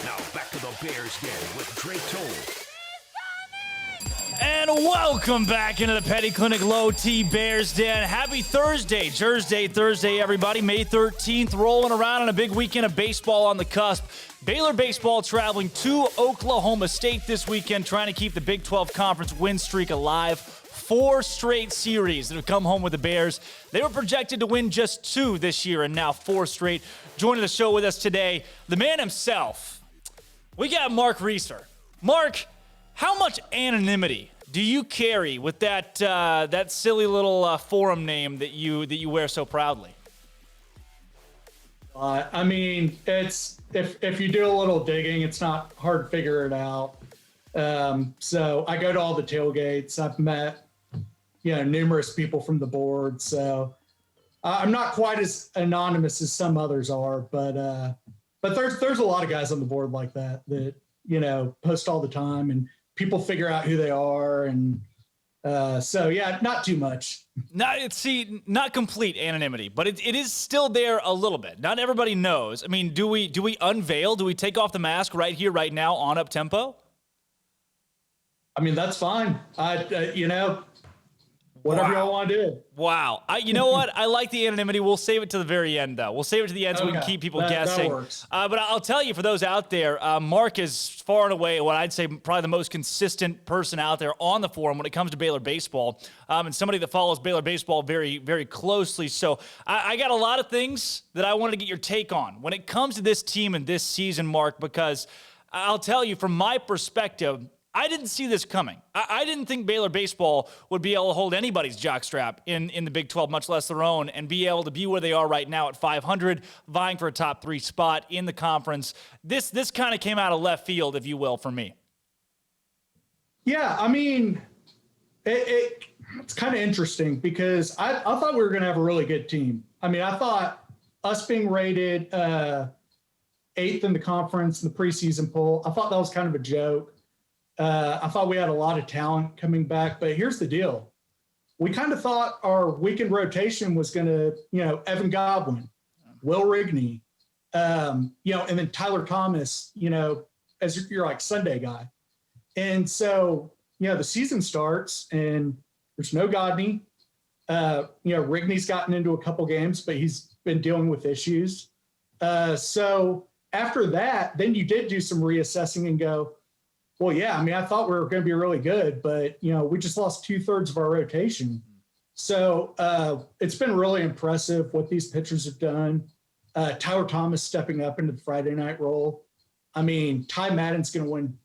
Now back to the Bears Den with Drake Toll. And welcome back into the Petty Clinic Low T Bears Den. Happy Thursday, Thursday, everybody. May 13th, rolling around on a big weekend of baseball on the cusp. Baylor Baseball traveling to Oklahoma State this weekend, trying to keep the Big 12 Conference win streak alive. 4 straight series that have come home with the Bears. They were projected to win just 2 this year, and now 4 straight. Joining the show with us today, the man himself. We got Mark Reasor. Mark, how much anonymity do you carry with that that silly little forum name that you wear so proudly? I mean, it's if you do a little digging, it's not hard to figure it out. So I go to all the tailgates. I've met numerous people from the board. So I'm not quite as anonymous as some others are, but there's a lot of guys on the board like that post all the time, and people figure out who they are, and so yeah, not too much. Not complete anonymity, but it is still there a little bit. Not everybody knows. I mean, do we unveil? Do we take off the mask right here, right now, on Up Tempo? I mean, that's fine. Whatever y'all want to do. Wow. You know what? I like the anonymity. We'll save it to the very end, though. We'll save it to the end so we can keep people guessing. That works. But I'll tell you, for those out there, Mark is far and away what I'd say probably the most consistent person out there on the forum when it comes to Baylor Baseball, and somebody that follows Baylor Baseball very, very closely. So I got a lot of things that I wanted to get your take on when it comes to this team and this season, Mark, because I'll tell you, from my perspective, I didn't see this coming. I didn't think Baylor Baseball would be able to hold anybody's jockstrap in the Big 12, much less their own, and be able to be where they are right now at 500, vying for a top 3 spot in the conference. This kind of came out of left field, if you will, for me. Yeah, I mean, it's kind of interesting because I thought we were going to have a really good team. I mean, I thought us being rated 8th in the conference in the preseason poll, I thought that was kind of a joke. I thought we had a lot of talent coming back, but here's the deal. We kind of thought our weekend rotation was going to, Evan Godwin, Will Rigney, and then Tyler Thomas, as your like Sunday guy. And so, the season starts and there's no Godney. Rigney's gotten into a couple games, but he's been dealing with issues. So after that, then you did do some reassessing and go, well, yeah, I mean, I thought we were going to be really good, but, we just lost 2/3 of our rotation. So it's been really impressive what these pitchers have done. Tyler Thomas stepping up into the Friday night role. I mean, Ty Madden's going to win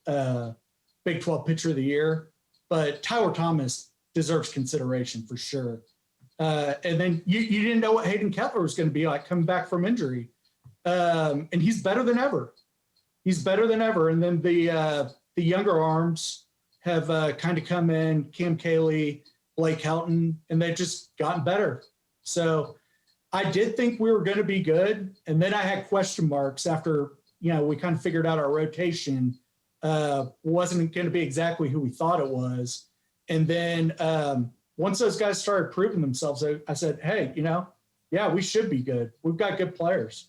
Big 12 Pitcher of the Year, but Tyler Thomas deserves consideration for sure. And then you didn't know what Hayden Kettler was going to be like coming back from injury. And he's better than ever. And then the younger arms have kind of come in, Cam Cayley, Blake Helton, and they've just gotten better. So I did think we were going to be good. And then I had question marks after, we kind of figured out our rotation wasn't going to be exactly who we thought it was. And then once those guys started proving themselves, I said, hey, yeah, we should be good. We've got good players.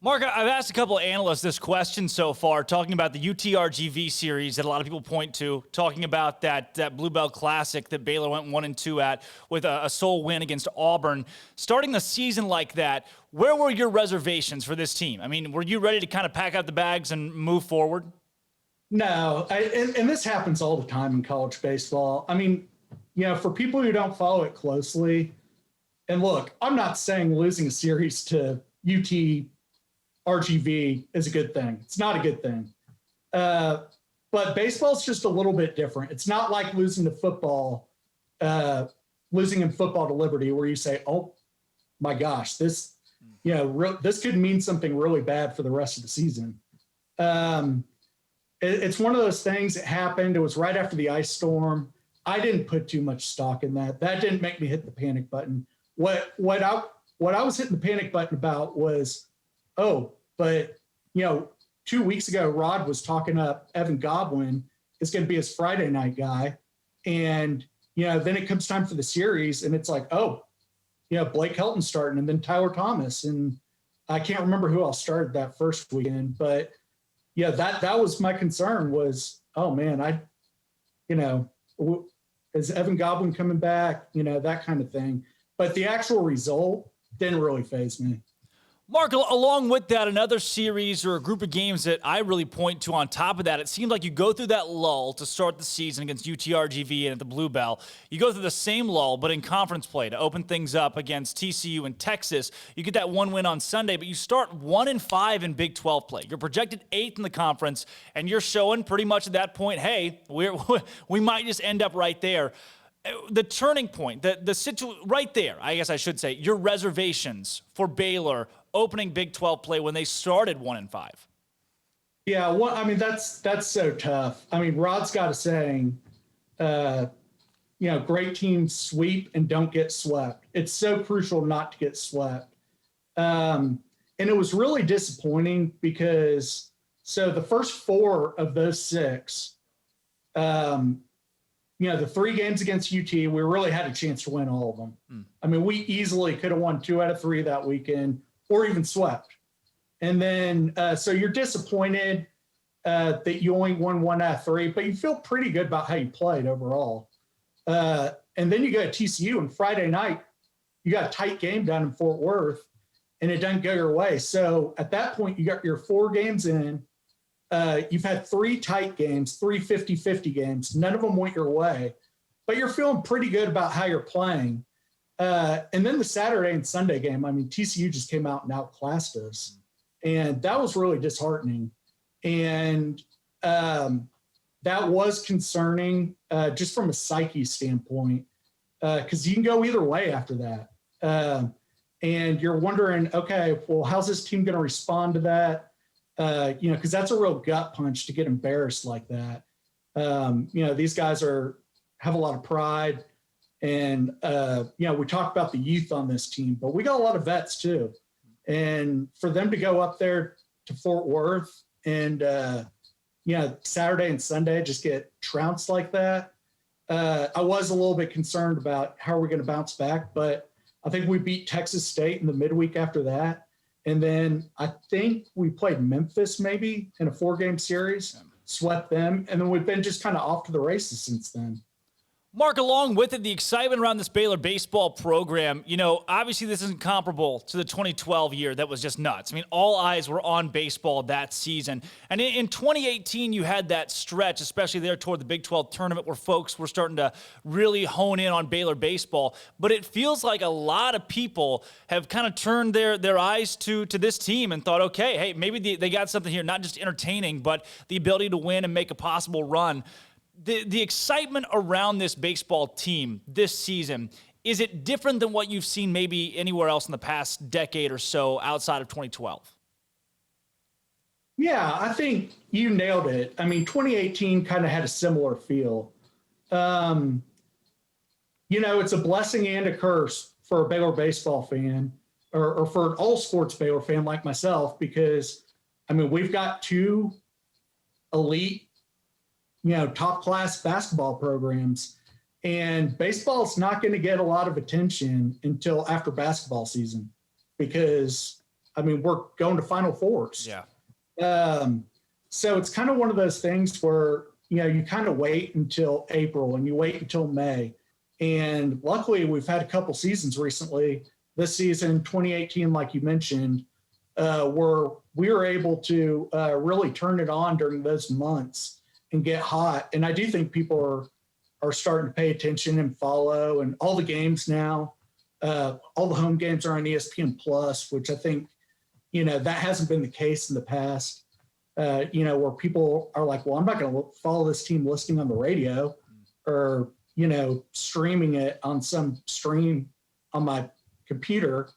Mark, I've asked a couple of analysts this question so far, talking about the UTRGV series that a lot of people point to, talking about that Blue Bell Classic that Baylor went 1-2 at with a sole win against Auburn. Starting the season like that, where were your reservations for this team? I mean, were you ready to kind of pack out the bags and move forward? No, and this happens all the time in college baseball. I mean, for people who don't follow it closely, and look, I'm not saying losing a series to UTRGV is a good thing. It's not a good thing. But baseball's just a little bit different. It's not like losing in football to Liberty, where you say, oh my gosh, this could mean something really bad for the rest of the season. It's one of those things that happened. It was right after the ice storm. I didn't put too much stock in that. That didn't make me hit the panic button. What I was hitting the panic button about was, but 2 weeks ago, Rod was talking up Evan Godwin is going to be his Friday night guy. And, then it comes time for the series and it's like, Blake Helton starting and then Tyler Thomas. And I can't remember who else started that first weekend, but yeah, that was my concern was, oh man, is Evan Goblin coming back? That kind of thing. But the actual result didn't really faze me. Mark, along with that, another series or a group of games that I really point to on top of that, it seemed like you go through that lull to start the season against UTRGV and at the Bluebell. You go through the same lull, but in conference play to open things up against TCU and Texas. You get that one win on Sunday, but you start 1-5 in Big 12 play. You're projected 8th in the conference, and you're showing pretty much at that point, hey, we might just end up right there. The turning point, right there, I guess I should say, your reservations for Baylor opening Big 12 play when they started 1-5. Yeah, that's so tough. Rod's got a saying, great teams sweep and don't get swept. It's so crucial not to get swept. And it was really disappointing because the first 4 of those 6, the 3 games against UT, we really had a chance to win all of them. We easily could have won 2 out of 3 that weekend or even swept. And then, so you're disappointed that you only won 1 out of 3, but you feel pretty good about how you played overall. And then you go to TCU, and Friday night, you got a tight game down in Fort Worth, and it doesn't go your way. So at that point, you got your 4 games in. You've had 3 tight games, 3 50-50 games. None of them went your way, but you're feeling pretty good about how you're playing. And then the Saturday and Sunday game, TCU just came out and outclassed us. And that was really disheartening. And that was concerning just from a psyche standpoint, because you can go either way after that. And you're wondering, okay, well, how's this team going to respond to that? Because that's a real gut punch to get embarrassed like that. These guys have a lot of pride. And, we talked about the youth on this team, but we got a lot of vets too. And for them to go up there to Fort Worth and, Saturday and Sunday just get trounced like that, I was a little bit concerned about how we're going to bounce back. But I think we beat Texas State in the midweek after that. And then I think we played Memphis maybe in a 4-game series, swept them. And then we've been just kind of off to the races since then. Mark, along with it, the excitement around this Baylor baseball program, obviously this isn't comparable to the 2012 year that was just nuts. All eyes were on baseball that season. And in 2018, you had that stretch, especially there toward the Big 12 tournament, where folks were starting to really hone in on Baylor baseball. But it feels like a lot of people have kind of turned their eyes to this team and thought, okay, hey, maybe they got something here, not just entertaining, but the ability to win and make a possible run. The excitement around this baseball team this season, is it different than what you've seen maybe anywhere else in the past decade or so outside of 2012? Yeah, I think you nailed it. 2018 kind of had a similar feel. It's a blessing and a curse for a Baylor baseball fan or for an all sports Baylor fan like myself, because, we've got 2 elite, top class basketball programs, and baseball is not going to get a lot of attention until after basketball season, because we're going to Final Fours. Yeah. So it's kind of one of those things where, you kind of wait until April and you wait until May. And luckily we've had a couple seasons recently, this season, 2018, like you mentioned, where we were able to really turn it on during those months and get hot. And I do think people are starting to pay attention and follow, and all the games now, all the home games are on ESPN Plus, which I think, that hasn't been the case in the past, where people are like, well, I'm not going to follow this team listening on the radio or, streaming it on some stream on my computer.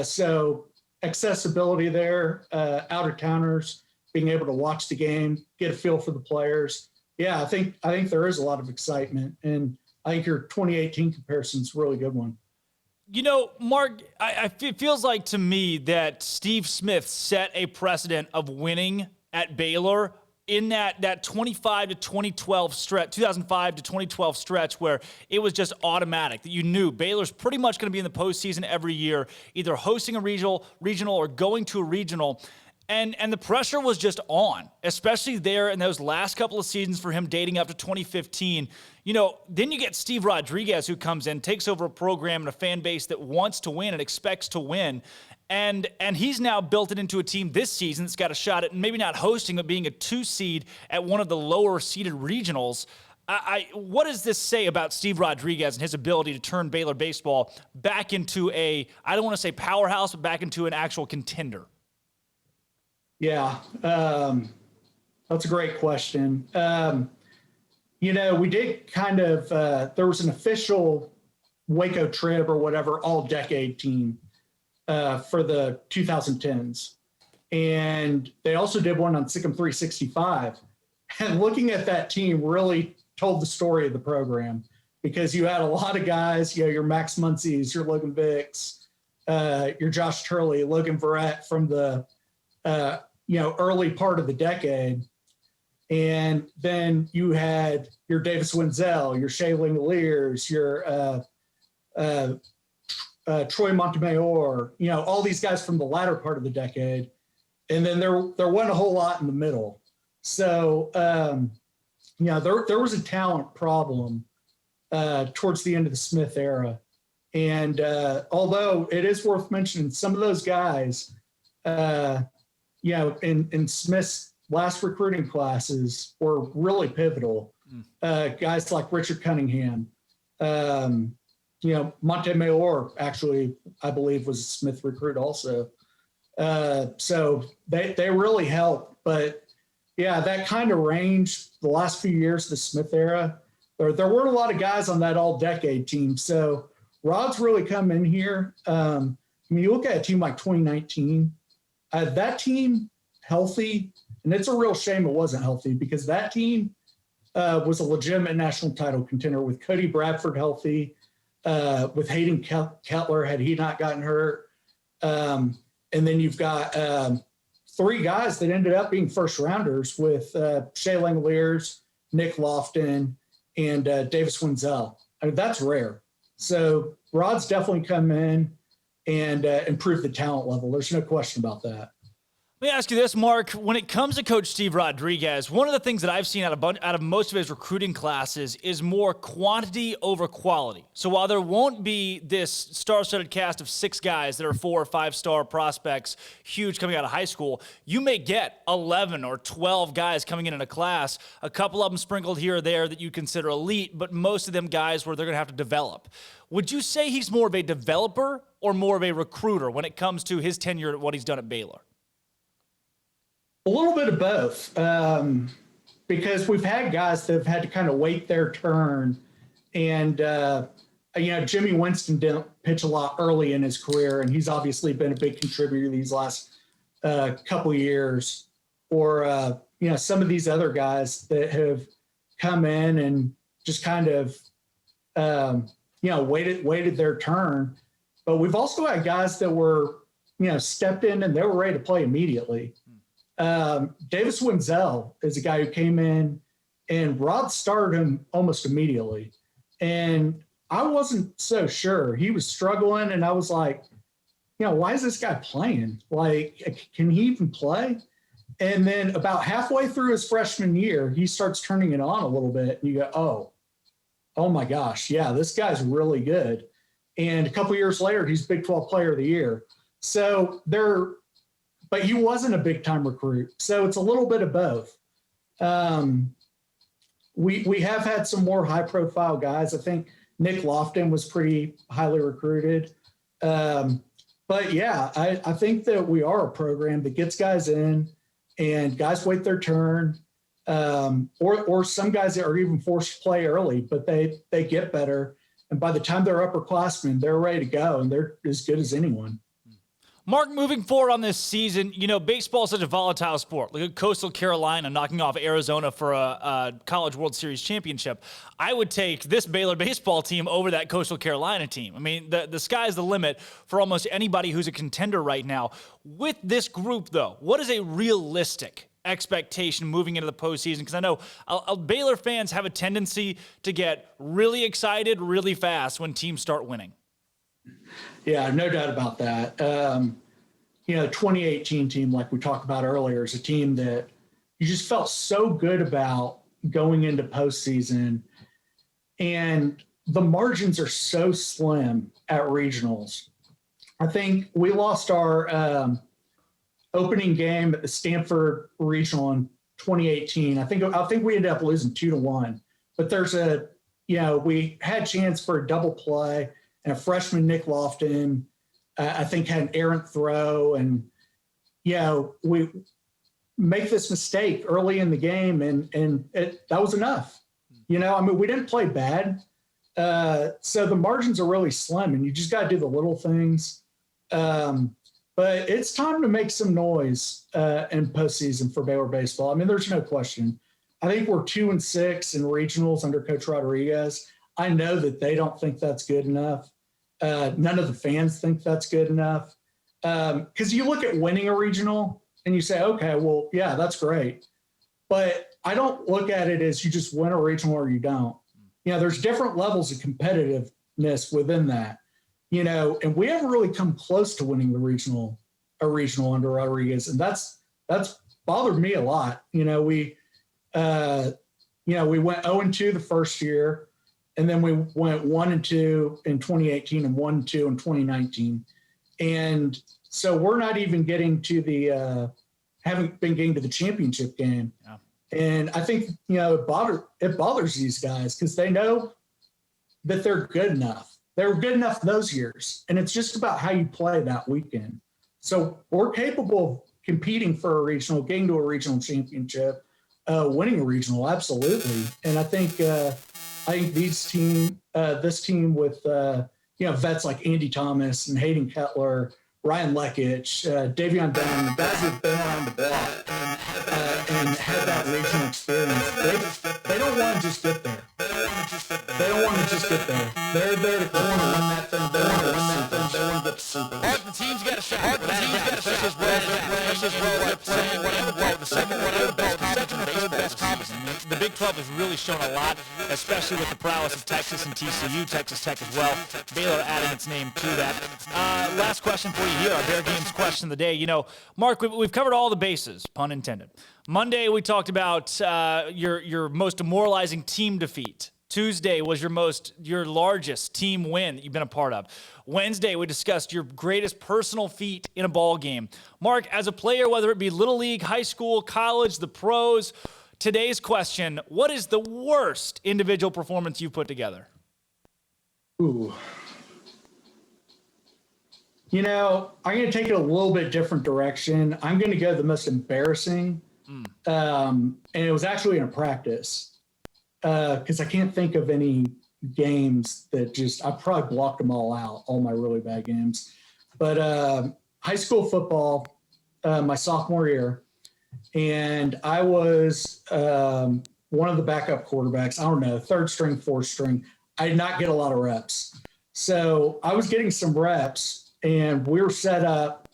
So accessibility there, out of towners being able to watch the game, get a feel for the players. Yeah, I think there is a lot of excitement, and I think your 2018 comparison is a really good one. Mark, it feels like to me that Steve Smith set a precedent of winning at Baylor in that 25 to 2012 stretch, 2005 to 2012 stretch, where it was just automatic that you knew Baylor's pretty much going to be in the postseason every year, either hosting a regional or going to a regional. And the pressure was just on, especially there in those last couple of seasons for him dating up to 2015. Then you get Steve Rodriguez, who comes in, takes over a program and a fan base that wants to win and expects to win. And he's now built it into a team this season that's got a shot at maybe not hosting, but being a 2 seed at one of the lower seeded regionals. What does this say about Steve Rodriguez and his ability to turn Baylor baseball back into I don't want to say powerhouse, but back into an actual contender? Yeah, that's a great question. We did kind of, there was an official Waco trib or whatever all-decade team for the 2010s. And they also did one on Sikkim 365. And looking at that team really told the story of the program, because you had a lot of guys, your Max Muncie's, your Logan Vicks, your Josh Turley, Logan Verrett from the early part of the decade. And then you had your Davis Wenzel, your Shea Langoliers, your Troy Montemayor, all these guys from the latter part of the decade. And then there wasn't a whole lot in the middle. So, there was a talent problem towards the end of the Smith era. And although it is worth mentioning, some of those guys, in Smith's last recruiting classes were really pivotal. Guys like Richard Cunningham, Montemayor, actually, I believe was a Smith recruit also. So they really helped. But yeah, that kind of range, the last few years of the Smith era, there weren't a lot of guys on that all-decade team. So Rod's really come in here. You look at a team like 2019, that team healthy, and it's a real shame it wasn't healthy, because that team was a legitimate national title contender with Cody Bradford healthy, with Hayden Kettler had he not gotten hurt. And then you've got 3 guys that ended up being first rounders with Shea Langoliers, Nick Lofton, and Davis Wenzel. I mean, that's rare. So Rod's definitely come in and improved the talent level. There's no question about that. Let me ask you this, Mark. When it comes to Coach Steve Rodriguez, one of the things that I've seen out of most of his recruiting classes is more quantity over quality. So while there won't be this star-studded cast of 6 guys that are 4 or 5-star prospects, huge coming out of high school, you may get 11 or 12 guys coming in a class, a couple of them sprinkled here or there that you consider elite, but most of them guys where they're going to have to develop. Would you say he's more of a developer or more of a recruiter when it comes to his tenure at what he's done at Baylor? A little bit of both, because we've had guys that have had to kind of wait their turn. And, Jimmy Winston didn't pitch a lot early in his career, and he's obviously been a big contributor these last couple of years. Or, some of these other guys that have come in and just kind of, waited their turn. But we've also had guys that were, stepped in and they were ready to play immediately. Davis Wenzel is a guy who came in and Rod started him almost immediately. And I wasn't so sure. He was struggling, and I was like, why is this guy playing? Like, can he even play? And then about halfway through his freshman year, he starts turning it on a little bit. And you go, oh my gosh, yeah, this guy's really good. And a couple years later, he's Big 12 Player of the Year. So but he wasn't a big-time recruit. So it's a little bit of both. We have had some more high-profile guys. I think Nick Lofton was pretty highly recruited. But, yeah, I think that we are a program that gets guys in and guys wait their turn, or some guys that are even forced to play early, but they get better. And by the time they're upperclassmen, they're ready to go, and they're as good as anyone. Mark, moving forward on this season, baseball is such a volatile sport. Look at Coastal Carolina knocking off Arizona for a College World Series championship. I would take this Baylor baseball team over that Coastal Carolina team. I mean, the sky's the limit for almost anybody who's a contender right now. With this group, though, what is a realistic expectation moving into the postseason? Because I know Baylor fans have a tendency to get really excited really fast when teams start winning. Yeah, no doubt about that. 2018 team, like we talked about earlier, is a team that you just felt so good about going into postseason. And the margins are so slim at regionals. I think we lost our opening game at the Stanford Regional in 2018. I think we ended up losing 2-1. But we had a chance for a double play, and a freshman, Nick Lofton, I think had an errant throw, and we make this mistake early in the game, and that was enough. We didn't play bad, so the margins are really slim, and you just got to do the little things. But it's time to make some noise in postseason for Baylor baseball. I mean, there's no question. I think we're 2-6 in regionals under Coach Rodriguez. I know that they don't think that's good enough. None of the fans think that's good enough. Because you look at winning a regional and you say, okay, well, yeah, that's great. But I don't look at it as you just win a regional or you don't. There's different levels of competitiveness within that. And we haven't really come close to winning a regional under Rodriguez, and that's bothered me a lot. We went 0-2 the first year, and then we went 1-2 in 2018 and 1-2 in 2019, and so we're not even getting to haven't been getting to the championship game. Yeah. And I think it bothers these guys because they know that they're good enough. They were good enough those years, and it's just about how you play that weekend. So we're capable of competing for a regional, getting to a regional championship, winning a regional, absolutely. And I think this team with vets like Andy Thomas and Hayden Kettler, Ryan Lekich, Davion Dunn, the guys who've been around the block and had that regional experience, they don't want to just get there. They don't want to just get there. They're there to win that thing. They want to win that thing. They want to get the Super. The team's got a shot. The team's got a shot. The second one of the best conference. The Big 12 has really shown a lot, especially with the prowess of Texas and TCU, Texas Tech as well. Baylor adding its name to that. Last question for you here, our Bear Games question of the day. Mark, we've covered all the bases, pun intended. Monday, we talked about your most demoralizing team defeat. Tuesday was your largest team win that you've been a part of. Wednesday, we discussed your greatest personal feat in a ball game. Mark, as a player, whether it be Little League, high school, college, the pros, today's question, what is the worst individual performance you've put together? Ooh. I'm going to take it a little bit different direction. I'm going to go the most embarrassing. And it was actually in a practice. Because I can't think of any games that I probably blocked them all out, all my really bad games. But high school football, my sophomore year, and I was one of the backup quarterbacks. I don't know, third string, fourth string. I did not get a lot of reps. So I was getting some reps, and we were set up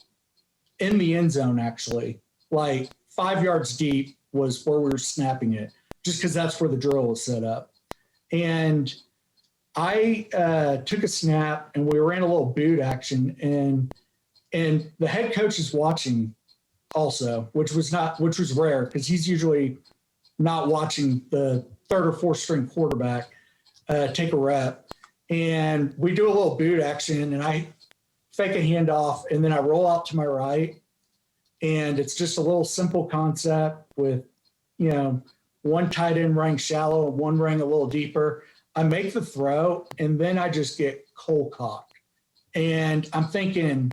in the end zone, actually. Like 5 yards deep was where we were snapping it, just because that's where the drill was set up. And I took a snap, and we ran a little boot action, and the head coach is watching also, which was rare because he's usually not watching the third or fourth string quarterback take a rep. And we do a little boot action, and I fake a handoff, and then I roll out to my right. And it's just a little simple concept with, one tight end running shallow and one running a little deeper. I make the throw, and then I just get cold cocked. And I'm thinking,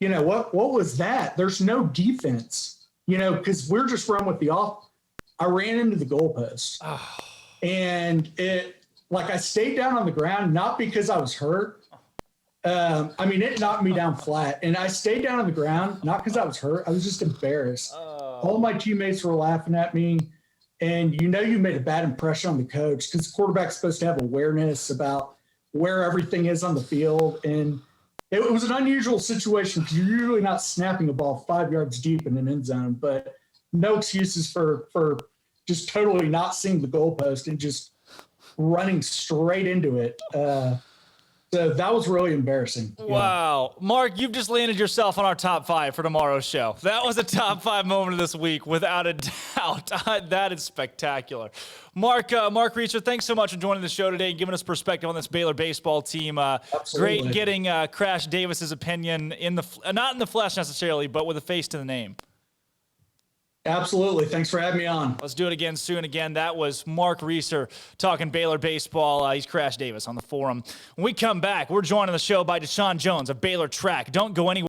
what was that? There's no defense, because we're just running with the off. I ran into the goalpost. Oh. And I stayed down on the ground, not because I was hurt. It knocked me down flat, and I stayed down on the ground, not because I was hurt. I was just embarrassed. All my teammates were laughing at me, and you made a bad impression on the coach because the quarterback's supposed to have awareness about where everything is on the field. And it was an unusual situation because you're usually not snapping a ball 5 yards deep in an end zone, but no excuses for just totally not seeing the goalpost and just running straight into it. So that was really embarrassing. Wow. Mark, you've just landed yourself on our top 5 for tomorrow's show. That was a top 5 moment of this week, without a doubt. That is spectacular. Mark Reasor, thanks so much for joining the show today and giving us perspective on this Baylor baseball team. Great getting Crash Davis's opinion, not in the flesh necessarily, but with a face to the name. Absolutely. Thanks for having me on. Let's do it again soon. Again, that was Mark Reasor talking Baylor baseball. He's Crash Davis on the forum. When we come back, we're joined on the show by Deshaun Jones of Baylor Track. Don't go anywhere.